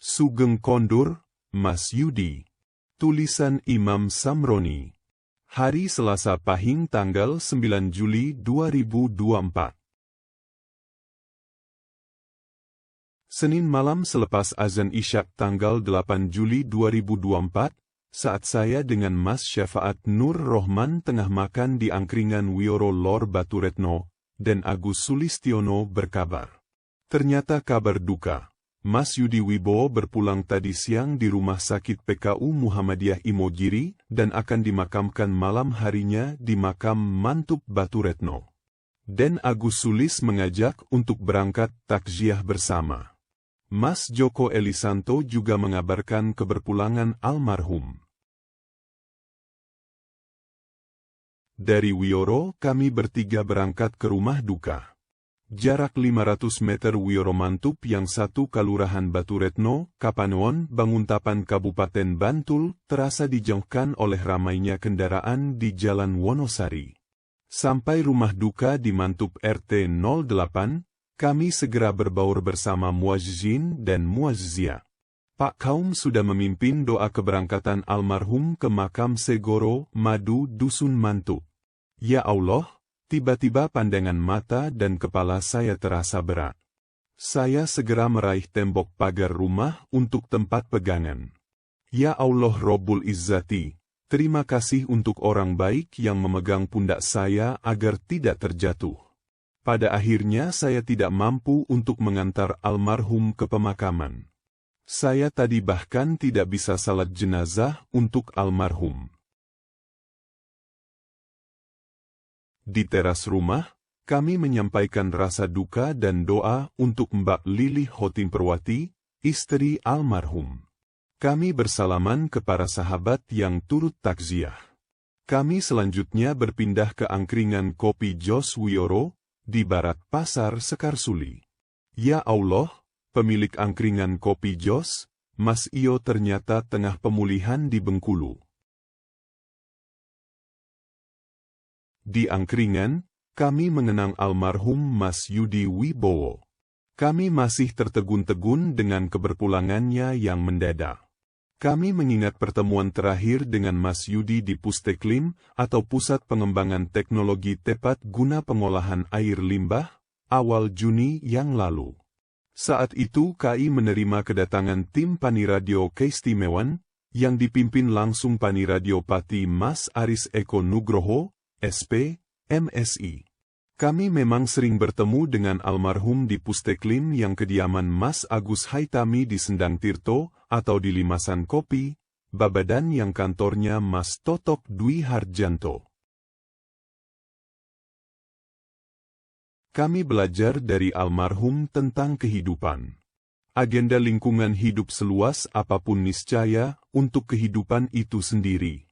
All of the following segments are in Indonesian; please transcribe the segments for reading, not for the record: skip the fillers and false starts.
Sugeng Kondur, Mas Yudi. Tulisan Imam Samroni. Hari Selasa Pahing tanggal 9 Juli 2024. Senin malam selepas azan Isyak tanggal 8 Juli 2024, saat saya dengan Mas Syafaat Nur Rohman tengah makan di angkringan Wioro Lor Baturetno, dan Agus Sulistiono berkabar. Ternyata kabar duka. Mas Yudi Wibowo berpulang tadi siang di Rumah Sakit PKU Muhammadiyah Imogiri dan akan dimakamkan malam harinya di makam Mantup Baturetno. Dan Agus Sulis mengajak untuk berangkat takziah bersama. Mas Joko Elisanto juga mengabarkan keberpulangan almarhum. Dari Wioro kami bertiga berangkat ke rumah duka. Jarak 500 meter Wioro Mantup yang satu Kalurahan Baturetno, Kapanoon, Banguntapan Kabupaten Bantul, terasa dijauhkan oleh ramainya kendaraan di Jalan Wonosari. Sampai rumah duka di Mantup RT 08, kami segera berbaur bersama muazzin dan muazzia. Pak Kaum sudah memimpin doa keberangkatan almarhum ke makam Segoro, Madu, Dusun Mantup. Ya Allah! Tiba-tiba pandangan mata dan kepala saya terasa berat. Saya segera meraih tembok pagar rumah untuk tempat pegangan. Ya Allah Robbul Izzati, terima kasih untuk orang baik yang memegang pundak saya agar tidak terjatuh. Pada akhirnya saya tidak mampu untuk mengantar almarhum ke pemakaman. Saya tadi bahkan tidak bisa salat jenazah untuk almarhum. Di teras rumah, kami menyampaikan rasa duka dan doa untuk Mbak Lili Hotimperwati, istri almarhum. Kami bersalaman ke para sahabat yang turut takziah. Kami selanjutnya berpindah ke angkringan Kopi Jos Wioro, di barat Pasar Sekarsuli. Ya Allah, pemilik angkringan Kopi Jos, Mas Iyo ternyata tengah pemulihan di Bengkulu. Di angkringan, kami mengenang almarhum Mas Yudi Wibowo. Kami masih tertegun-tegun dengan keberpulangannya yang mendadak. Kami mengingat pertemuan terakhir dengan Mas Yudi di Pusteklim atau Pusat Pengembangan Teknologi Tepat Guna Pengolahan Air Limbah, awal Juni yang lalu. Saat itu KI menerima kedatangan tim Paniradio Keistimewaan, yang dipimpin langsung Paniradio Pati Mas Aris Eko Nugroho, SP, MSI. Kami memang sering bertemu dengan almarhum di Pusteklim yang kediaman Mas Agus Haitami di Sendang Tirto atau di Limasan Kopi, Babadan yang kantornya Mas Totok Dwi Harjanto. Kami belajar dari almarhum tentang kehidupan. Agenda lingkungan hidup seluas apapun niscaya untuk kehidupan itu sendiri.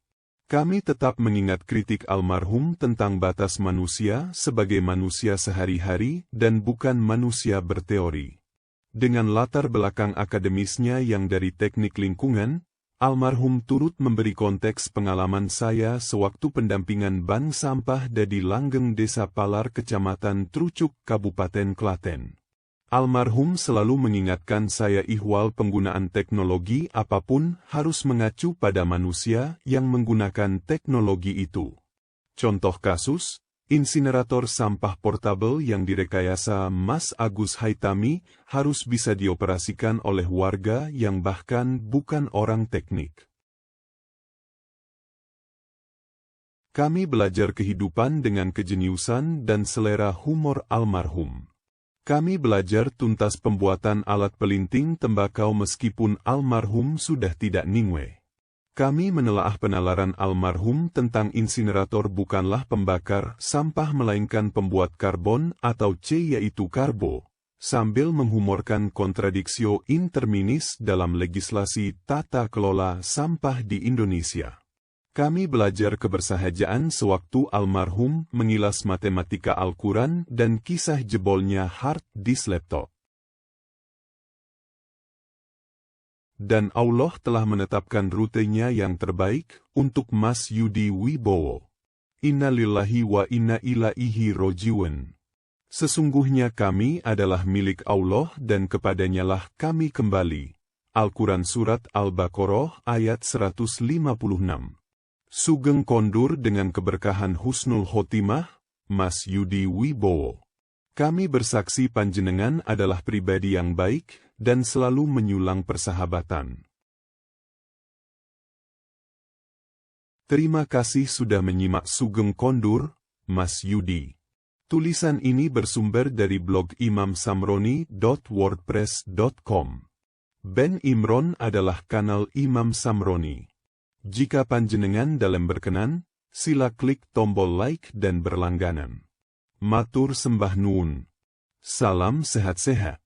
Kami tetap mengingat kritik almarhum tentang batas manusia sebagai manusia sehari-hari dan bukan manusia berteori. Dengan latar belakang akademisnya yang dari teknik lingkungan, almarhum turut memberi konteks pengalaman saya sewaktu pendampingan bank sampah di Langgeng Desa Palar Kecamatan Trucuk, Kabupaten Klaten. Almarhum selalu mengingatkan saya ihwal penggunaan teknologi apapun harus mengacu pada manusia yang menggunakan teknologi itu. Contoh kasus, insinerator sampah portabel yang direkayasa Mas Agus Haitami harus bisa dioperasikan oleh warga yang bahkan bukan orang teknik. Kami belajar kehidupan dengan kejeniusan dan selera humor almarhum. Kami belajar tuntas pembuatan alat pelinting tembakau meskipun almarhum sudah tidak ningwe. Kami menelaah penalaran almarhum tentang insinerator bukanlah pembakar sampah melainkan pembuat karbon atau C yaitu karbo, sambil menghumorkan kontradiksio interminis dalam legislasi tata kelola sampah di Indonesia. Kami belajar kebersahajaan sewaktu almarhum mengilas matematika Al-Quran dan kisah jebolnya hard disk laptop. Dan Allah telah menetapkan rutenya yang terbaik untuk Mas Yudi Wibowo. Innalillahi wa inna ilaihi rojiun. Sesungguhnya kami adalah milik Allah dan kepadanyalah kami kembali. Al-Quran Surat Al-Baqarah ayat 156. Sugeng kondur dengan keberkahan Husnul Khotimah, Mas Yudi Wibowo. Kami bersaksi panjenengan adalah pribadi yang baik dan selalu menyulang persahabatan. Terima kasih sudah menyimak Sugeng kondur, Mas Yudi. Tulisan ini bersumber dari blog imamsamroni.wordpress.com. Ben Imron adalah kanal Imam Samroni. Jika panjenengan dalam berkenan, sila klik tombol like dan berlangganan. Matur sembah nuwun. Salam sehat-sehat.